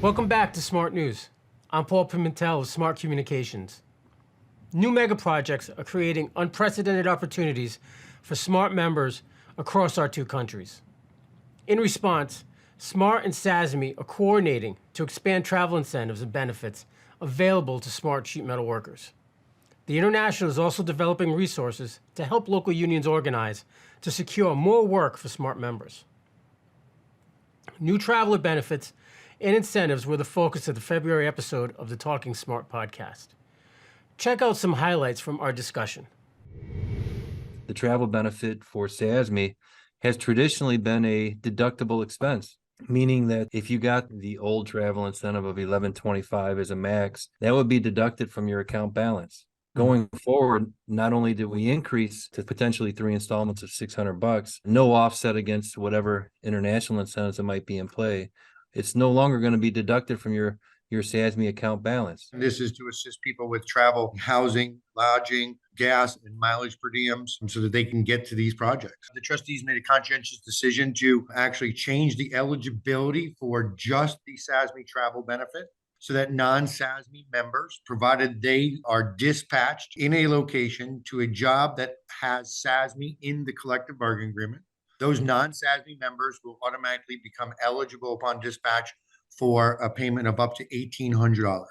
Welcome back to Smart News. I'm Paul Pimentel of Smart Communications. New megaprojects are creating unprecedented opportunities for SMART members across our two countries. In response, SMART and SASME are coordinating to expand travel incentives and benefits available to SMART sheet metal workers. The International is also developing resources to help local unions organize to secure more work for SMART members. New traveler benefits and incentives were the focus of the February episode of the Talking Smart podcast. Check out some highlights from our discussion. The travel benefit for SASME has traditionally been a deductible expense, meaning that if you got the old travel incentive of $1,125 as a max, that would be deducted from your account balance. Going forward, not only did we increase to potentially 3 installments of $600, no offset against whatever international incentives that might be in play, it's no longer going to be deducted from your SASME account balance. This is to assist people with travel, housing, lodging, gas, and mileage per diems so that they can get to these projects. The trustees made a conscientious decision to actually change the eligibility for just the SASME travel benefit so that non-SASME members, provided they are dispatched in a location to a job that has SASME in the collective bargaining agreement, those non-SASME members will automatically become eligible upon dispatch for a payment of up to $1,800.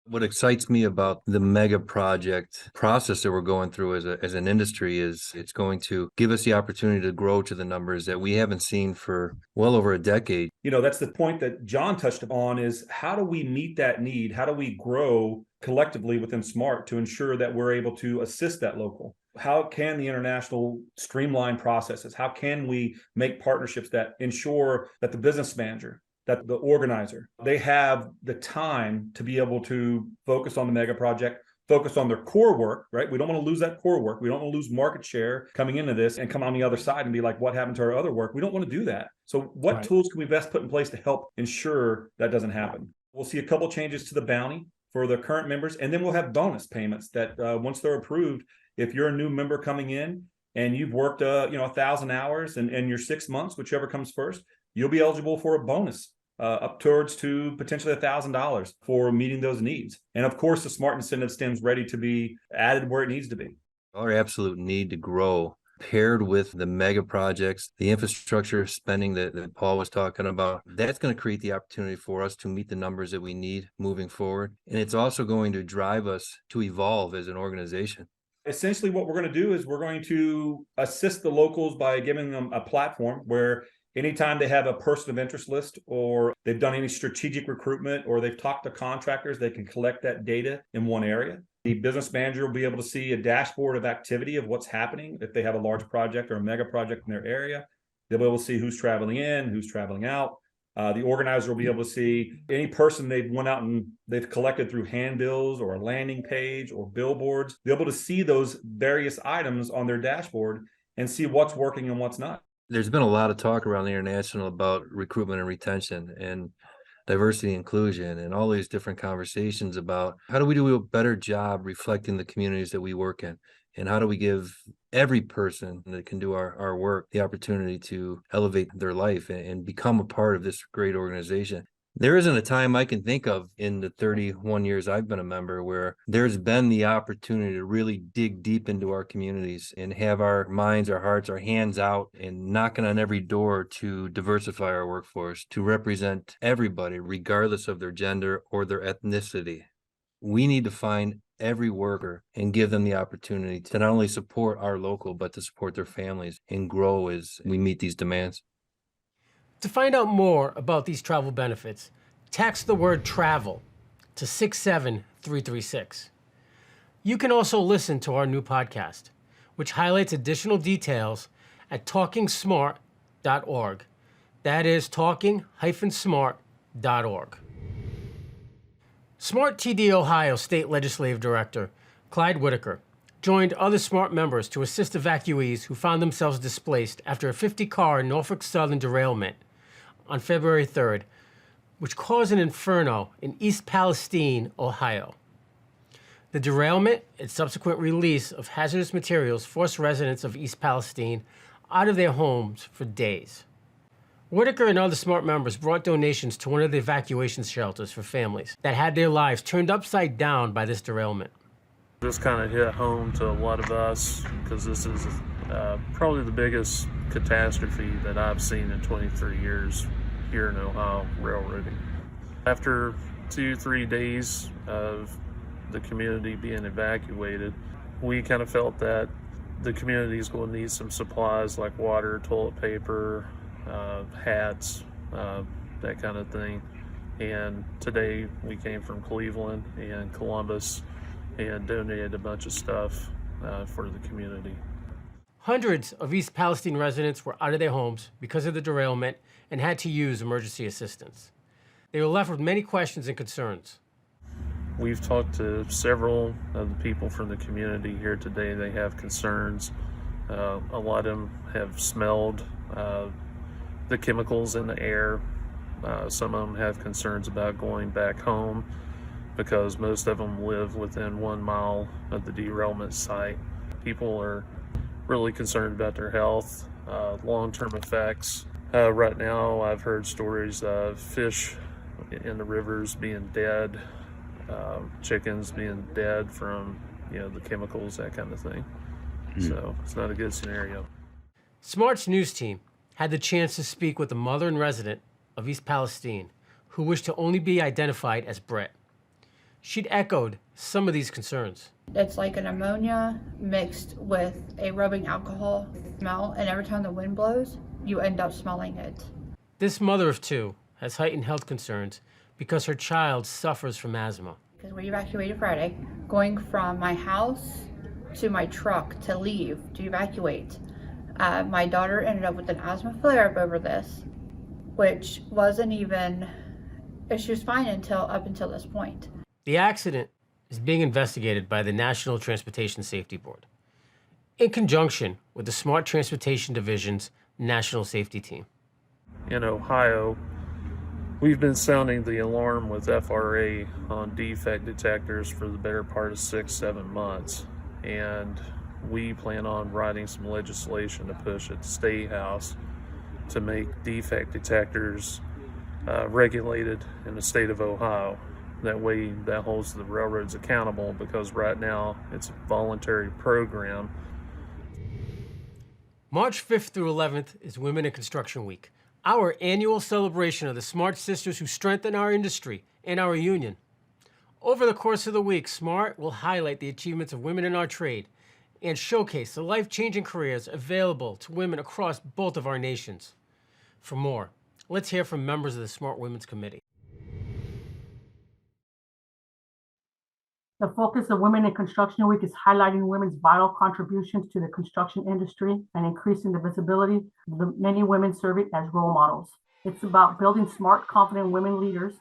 What excites me about the mega project process that we're going through as an industry is it's going to give us the opportunity to grow to the numbers that we haven't seen for well over a decade. You know, that's the point that John touched upon is how do we meet that need? How do we grow collectively within SMART to ensure that we're able to assist that local? How can the International streamline processes? How can we make partnerships that ensure that the business manager, that the organizer, they have the time to be able to focus on the mega project, focus on their core work, right? We don't want to lose that core work. We don't want to lose market share coming into this and come on the other side and be like, what happened to our other work? We don't want to do that. So what tools can we best put in place to help ensure that doesn't happen? We'll see a couple changes to the bounty for the current members, and then we'll have bonus payments that once they're approved, if you're a new member coming in and you've worked 1,000 hours and your 6 months, whichever comes first, you'll be eligible for a bonus up towards to potentially $1,000 for meeting those needs. And of course, the SMART incentive stems ready to be added where it needs to be. Our absolute need to grow paired with the mega projects, the infrastructure spending that Paul was talking about, that's going to create the opportunity for us to meet the numbers that we need moving forward. And it's also going to drive us to evolve as an organization. Essentially, what we're going to do is we're going to assist the locals by giving them a platform where anytime they have a person of interest list or they've done any strategic recruitment or they've talked to contractors, they can collect that data in one area. The business manager will be able to see a dashboard of activity of what's happening. If they have a large project or a mega project in their area, they'll be able to see who's traveling in, who's traveling out. The organizer will be able to see any person they've went out and they've collected through handbills or a landing page or billboards. They'll be able to see those various items on their dashboard and see what's working and what's not. There's been a lot of talk around the International about recruitment and retention and diversity and inclusion and all these different conversations about how do we do a better job reflecting the communities that we work in, and how do we give every person that can do our work the opportunity to elevate their life and become a part of this great organization. There isn't a time I can think of in the 31 years I've been a member where there's been the opportunity to really dig deep into our communities and have our minds, our hearts, our hands out and knocking on every door to diversify our workforce, to represent everybody, regardless of their gender or their ethnicity. We need to find every worker and give them the opportunity to not only support our local, but to support their families and grow as we meet these demands. To find out more about these travel benefits, text the word travel to 67336. You can also listen to our new podcast, which highlights additional details at talkingsmart.org. That is talking-smart.org. Smart TD Ohio State Legislative Director Clyde Whitaker joined other SMART members to assist evacuees who found themselves displaced after a 50-car Norfolk Southern derailment on February 3rd, which caused an inferno in East Palestine, Ohio. The derailment and subsequent release of hazardous materials forced residents of East Palestine out of their homes for days. Whitaker and other SMART members brought donations to one of the evacuation shelters for families that had their lives turned upside down by this derailment. This kind of hit home to a lot of us because this is probably the biggest catastrophe that I've seen in 23 years here in Ohio railroading. After 2-3 days of the community being evacuated, we kind of felt that the community is going to need some supplies like water, toilet paper, hats, that kind of thing. And today we came from Cleveland and Columbus and donated a bunch of stuff for the community. Hundreds of East Palestine residents were out of their homes because of the derailment and had to use emergency assistance. They were left with many questions and concerns. We've talked to several of the people from the community here today. They have concerns. A lot of them have smelled the chemicals in the air. Some of them have concerns about going back home because most of them live within 1 mile of the derailment site. People are really concerned about their health, long-term effects. Right now, I've heard stories of fish in the rivers being dead, chickens being dead from the chemicals, that kind of thing. So it's not a good scenario. SMART's news team had the chance to speak with a mother and resident of East Palestine who wished to only be identified as Brett. She'd echoed some of these concerns. It's like an ammonia mixed with a rubbing alcohol smell, and every time the wind blows, you end up smelling it. This mother of two has heightened health concerns because her child suffers from asthma. Because we evacuated Friday, going from my house to my truck to leave to evacuate. My daughter ended up with an asthma flare-up over this, which wasn't even, she was fine up until this point. The accident is being investigated by the National Transportation Safety Board in conjunction with the Smart Transportation Division's National Safety Team. In Ohio, we've been sounding the alarm with FRA on defect detectors for the better part of 6-7 months. And we plan on writing some legislation to push at the State House to make defect detectors regulated in the state of Ohio. That way that holds the railroads accountable, because right now it's a voluntary program. March 5th through 11th is Women in Construction Week, our annual celebration of the SMART sisters who strengthen our industry and our union. Over the course of the week, SMART will highlight the achievements of women in our trade and showcase the life-changing careers available to women across both of our nations. For more, let's hear from members of the SMART Women's Committee. The focus of Women in Construction Week is highlighting women's vital contributions to the construction industry and increasing the visibility of the many women serving as role models. It's about building smart, confident women leaders.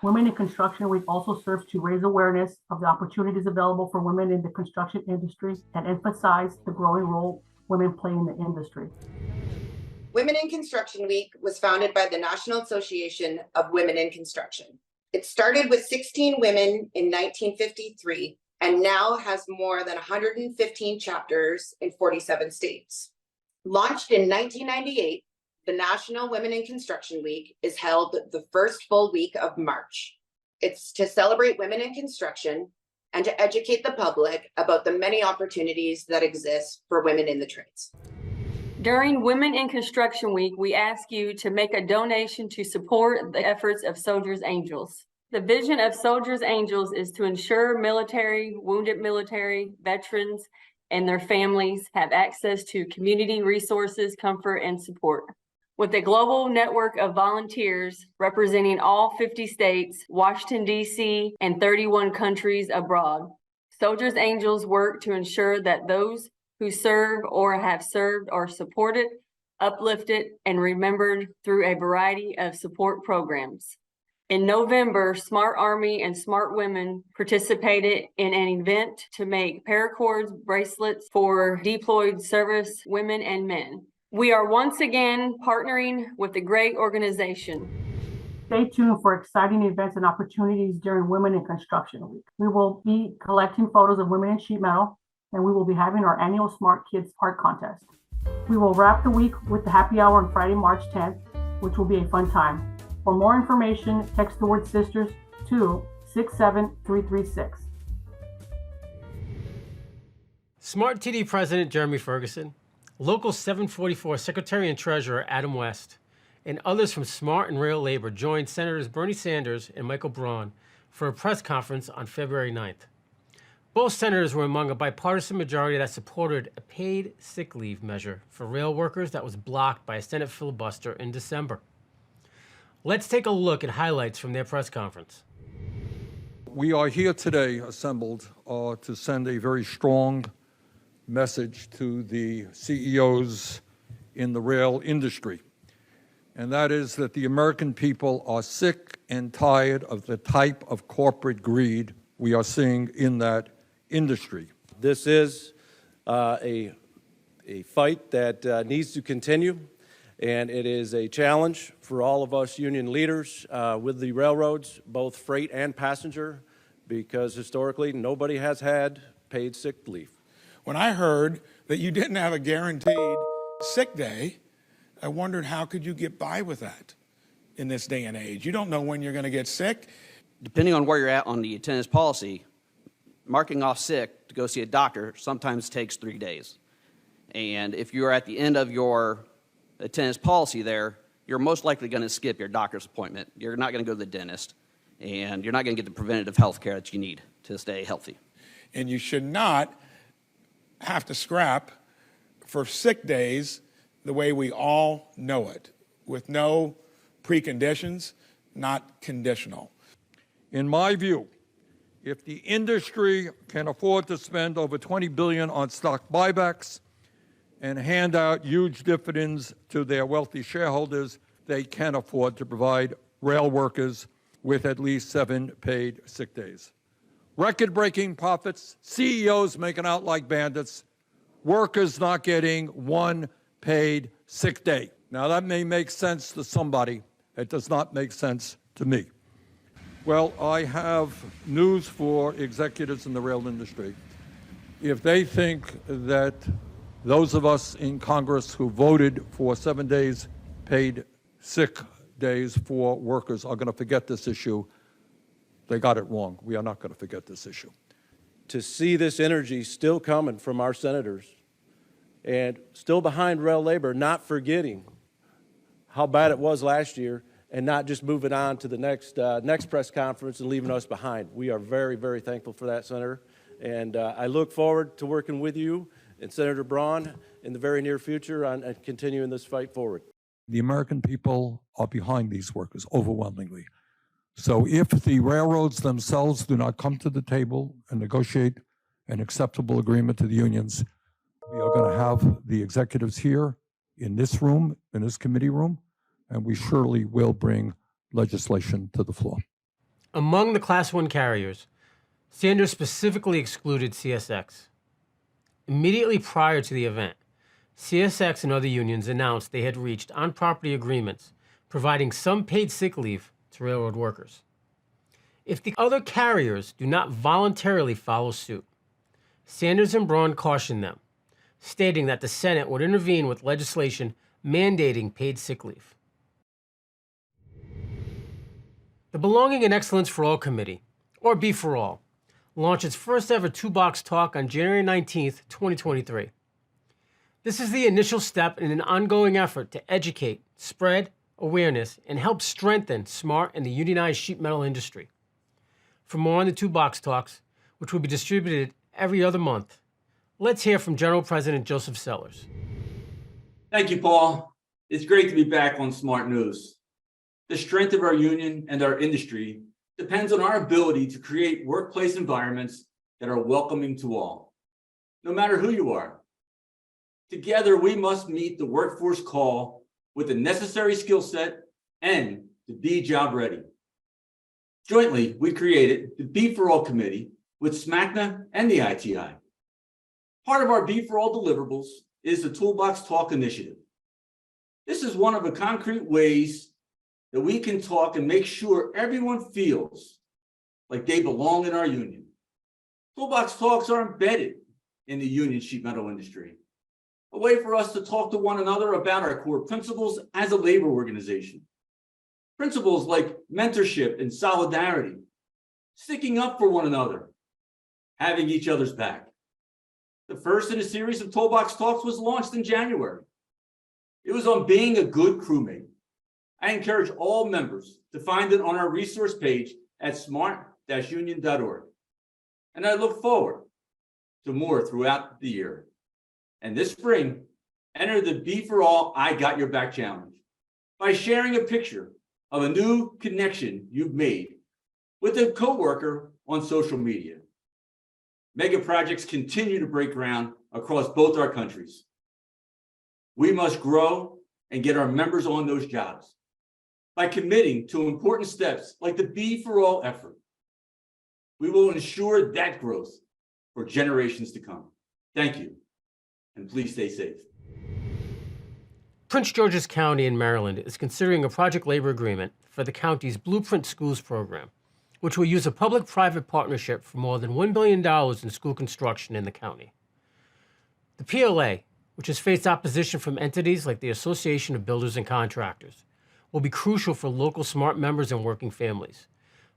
Women in Construction Week also serves to raise awareness of the opportunities available for women in the construction industry and emphasize the growing role women play in the industry. Women in Construction Week was founded by the National Association of Women in Construction. It started with 16 women in 1953 and now has more than 115 chapters in 47 states. Launched in 1998, the National Women in Construction Week is held the first full week of March. It's to celebrate women in construction and to educate the public about the many opportunities that exist for women in the trades. During Women in Construction Week, we ask you to make a donation to support the efforts of Soldiers Angels. The vision of Soldiers Angels is to ensure military, wounded military, veterans, and their families have access to community resources, comfort, and support. With a global network of volunteers representing all 50 states, Washington, D.C., and 31 countries abroad, Soldiers Angels work to ensure that those who serve or have served are supported, uplifted, and remembered through a variety of support programs. In November, Smart Army and Smart Women participated in an event to make paracords bracelets for deployed service women and men. We are once again partnering with a great organization. Stay tuned for exciting events and opportunities during Women in Construction Week. We will be collecting photos of women in sheet metal, and we will be having our annual Smart Kids Art Contest. We will wrap the week with the happy hour on Friday, March 10th, which will be a fun time. For more information, text the word sisters to 67336. Smart TD President Jeremy Ferguson, Local 744 Secretary and Treasurer Adam West, and others from Smart and Rail Labor joined Senators Bernie Sanders and Michael Braun for a press conference on February 9th. Both senators were among a bipartisan majority that supported a paid sick leave measure for rail workers that was blocked by a Senate filibuster in December. Let's take a look at highlights from their press conference. We are here today assembled to send a very strong message to the CEOs in the rail industry. And that is that the American people are sick and tired of the type of corporate greed we are seeing in that industry. This is a fight that needs to continue, and it is a challenge for all of us union leaders with the railroads, both freight and passenger, because historically nobody has had paid sick leave. When I heard that you didn't have a guaranteed sick day, I wondered how could you get by with that in this day and age? You don't know when you're going to get sick. Depending on where you're at on the attendance policy, marking off sick to go see a doctor sometimes takes 3 days. And if you're at the end of your attendance policy there, you're most likely going to skip your doctor's appointment. You're not going to go to the dentist, and you're not going to get the preventative health care that you need to stay healthy. And you should not have to scrap for sick days the way we all know it, with no preconditions, not conditional. In my view, if the industry can afford to spend over $20 billion on stock buybacks and hand out huge dividends to their wealthy shareholders, they can afford to provide rail workers with at least 7 paid sick days. Record-breaking profits, CEOs making out like bandits, workers not getting 1 paid sick day. Now, that may make sense to somebody. It does not make sense to me. Well, I have news for executives in the rail industry. If they think that those of us in Congress who voted for 7 days paid sick days for workers are going to forget this issue, they got it wrong. We are not going to forget this issue. To see this energy still coming from our senators and still behind rail labor, not forgetting how bad it was last year and not just moving on to the next press conference and leaving us behind. We are very, very thankful for that, Senator. And I look forward to working with you and Senator Braun in the very near future on continuing this fight forward. The American people are behind these workers overwhelmingly. So if the railroads themselves do not come to the table and negotiate an acceptable agreement to the unions, we are going to have the executives here in this room, in this committee room, and we surely will bring legislation to the floor. Among the Class 1 carriers, Sanders specifically excluded CSX. Immediately prior to the event, CSX and other unions announced they had reached on-property agreements providing some paid sick leave to railroad workers. If the other carriers do not voluntarily follow suit, Sanders and Braun cautioned them, stating that the Senate would intervene with legislation mandating paid sick leave. The Belonging and Excellence for All Committee, or Be for All, launched its first ever Toolbox Talk on January 19th, 2023. This is the initial step in an ongoing effort to educate, spread awareness, and help strengthen SMART and the unionized sheet metal industry. For more on the Toolbox Talks, which will be distributed every other month, let's hear from General President Joseph Sellers. Thank you, Paul. It's great to be back on Smart News. The strength of our union and our industry depends on our ability to create workplace environments that are welcoming to all, no matter who you are. Together, we must meet the workforce call with the necessary skill set and to be job ready. Jointly, we created the Be for All Committee with SMACNA and the ITI. Part of our Be for All deliverables is the Toolbox Talk initiative. This is one of the concrete ways that we can talk and make sure everyone feels like they belong in our union. Toolbox Talks are embedded in the union sheet metal industry. a way for us to talk to one another about our core principles as a labor organization. Principles like mentorship and solidarity, sticking up for one another, having each other's back. The first in a series of Toolbox Talks was launched in January. It was on being a good crewmate. I encourage all members to find it on our resource page at smart-union.org. And I look forward to more throughout the year. And this spring, enter the Be For All, I Got Your Back challenge by sharing a picture of a new connection you've made with a coworker on social media. Mega projects continue to break ground across both our countries. We must grow and get our members on those jobs by committing to important steps like the Be For All effort. We will ensure that growth for generations to come. Thank you, and please stay safe. Prince George's County in Maryland is considering a project labor agreement for the county's Blueprint Schools program, which will use a public-private partnership for more than $1 billion in school construction in the county. The PLA, which has faced opposition from entities like the Association of Builders and Contractors, will be crucial for local SMART members and working families,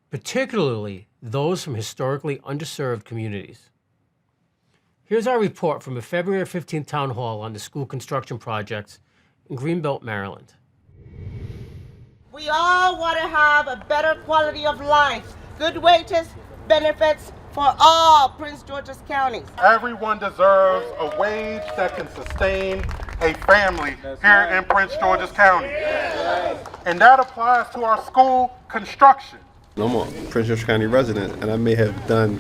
particularly those from historically underserved communities. Here's our report from a February 15th town hall on the school construction projects in Greenbelt, Maryland. We all want to have a better quality of life, good wages, benefits for all Prince George's counties. Everyone deserves a wage that can sustain a family here in Prince George's County. And that applies to our school construction. I'm a Prince George's County resident, and I may have done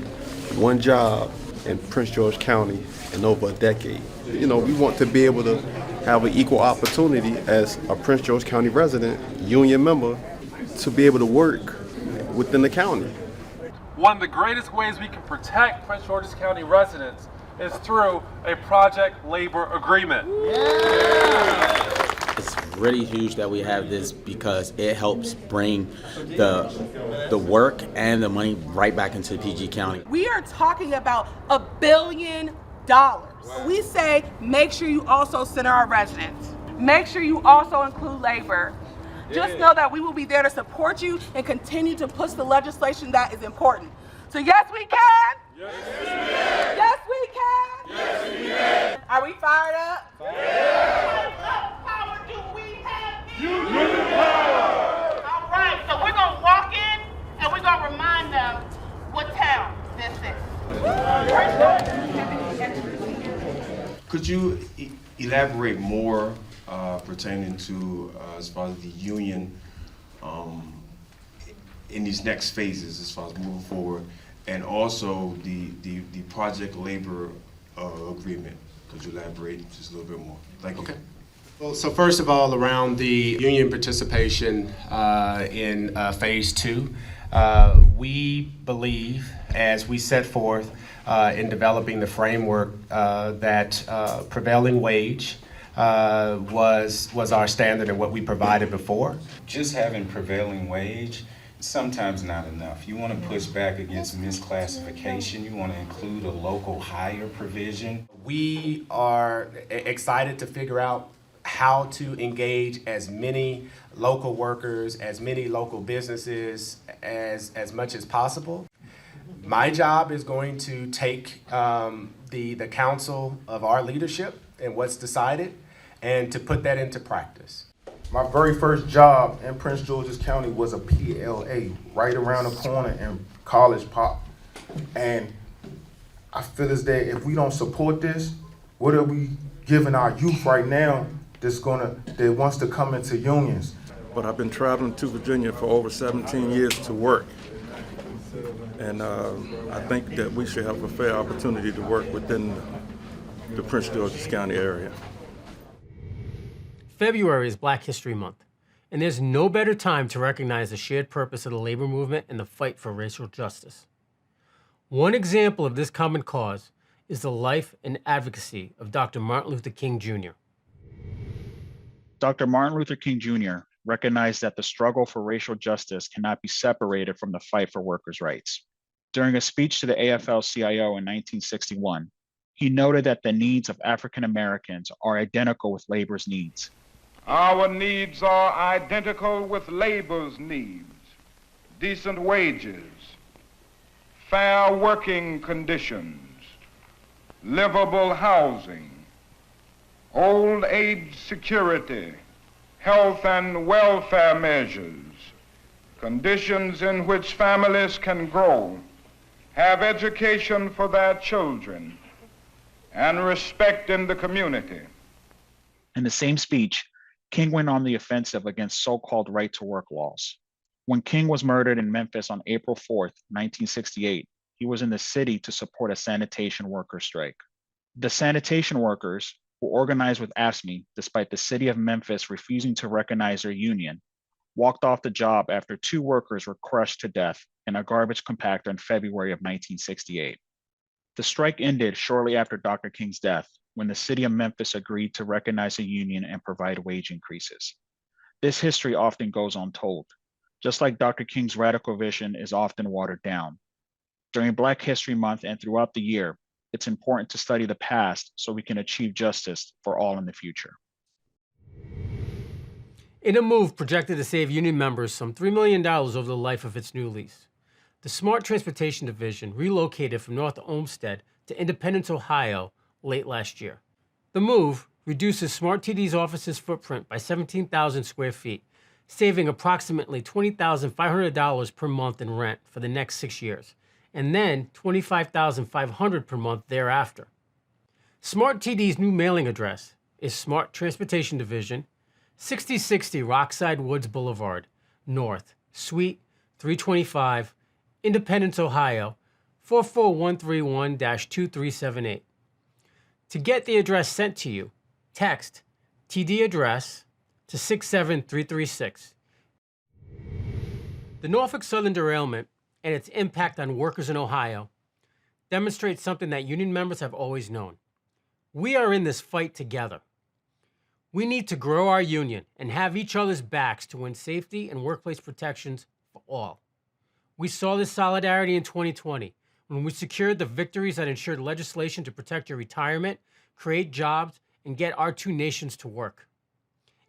one job in Prince George's County in over a decade. You know, we want to be able to have an equal opportunity as a Prince George's County resident, union member, to be able to work within the county. One of the greatest ways we can protect Prince George's County residents is through a project labor agreement. It's really huge that we have this because it helps bring the work and the money right back into PG County. We are talking about $1 billion. We say make sure you also center our residents. Make sure you also include labor. Just know that we will be there to support you and continue to push the legislation that is important. So yes, we can. Yes, we can. Yes, we can. Yes, we can. Are we fired up? Yeah. What power do we have? Union power. All right, so we're going to walk in and we're going to remind them what town this is. Could you elaborate more pertaining to as far as the union in these next phases as far as moving forward, and also the project labor agreement? Could you elaborate just a little bit more? Thank you. Okay. Well, so first of all, around the union participation in phase 2, we believe, as we set forth in developing the framework, that prevailing wage was our standard and what we provided before. Just having prevailing wage is sometimes not enough. You want to push back against misclassification. You want to include a local hire provision. We are excited to figure out how to engage as many local workers, as many local businesses as much as possible. My job is going to take the counsel of our leadership and what's decided, and to put that into practice. My very first job in Prince George's County was a PLA right around the corner in College Park. And I feel as that if we don't support this, what are we giving our youth right now that wants to come into unions? But I've been traveling to Virginia for over 17 years to work. And I think that we should have a fair opportunity to work within the Prince George's County area. February is Black History Month, and there's no better time to recognize the shared purpose of the labor movement and the fight for racial justice. One example of this common cause is the life and advocacy of Dr. Martin Luther King Jr. Dr. Martin Luther King Jr. recognized that the struggle for racial justice cannot be separated from the fight for workers' rights. During a speech to the AFL-CIO in 1961, He noted that the needs of African Americans are identical with labor's needs. Our needs are identical with labor's needs: decent wages, fair working conditions, livable housing, old age security, health and welfare measures, conditions in which families can grow, have education for their children, and respect in the community. In the same speech, King went on the offensive against so-called right-to-work laws. When King was murdered in Memphis on April 4th, 1968, he was in the city to support a sanitation worker strike. The sanitation workers, who organized with AFSCME despite the city of Memphis refusing to recognize their union, walked off the job after 2 workers were crushed to death in a garbage compactor in February of 1968. The strike ended shortly after Dr. King's death, when the city of Memphis agreed to recognize a union and provide wage increases. This history often goes untold, just like Dr. King's radical vision is often watered down. During Black History Month and throughout the year, it's important to study the past so we can achieve justice for all in the future. In a move projected to save union members some $3 million over the life of its new lease, the Smart Transportation Division relocated from North Olmsted to Independence, Ohio, late last year. The move reduces Smart TD's office's footprint by 17,000 square feet, saving approximately $20,500 per month in rent for the next 6 years, and then $25,500 per month thereafter. Smart TD's new mailing address is Smart Transportation Division, 6060 Rockside Woods Boulevard, North, Suite 325, Independence, Ohio, 44131-2378. To get the address sent to you, text TD address to 67336. The Norfolk Southern derailment and its impact on workers in Ohio demonstrates something that union members have always known. We are in this fight together. We need to grow our union and have each other's backs to win safety and workplace protections for all. We saw this solidarity in 2020 when we secured the victories that ensured legislation to protect your retirement, create jobs, and get our 2 nations to work.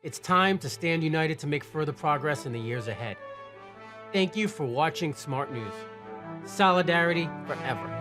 It's time to stand united to make further progress in the years ahead. Thank you for watching Smart News. Solidarity forever.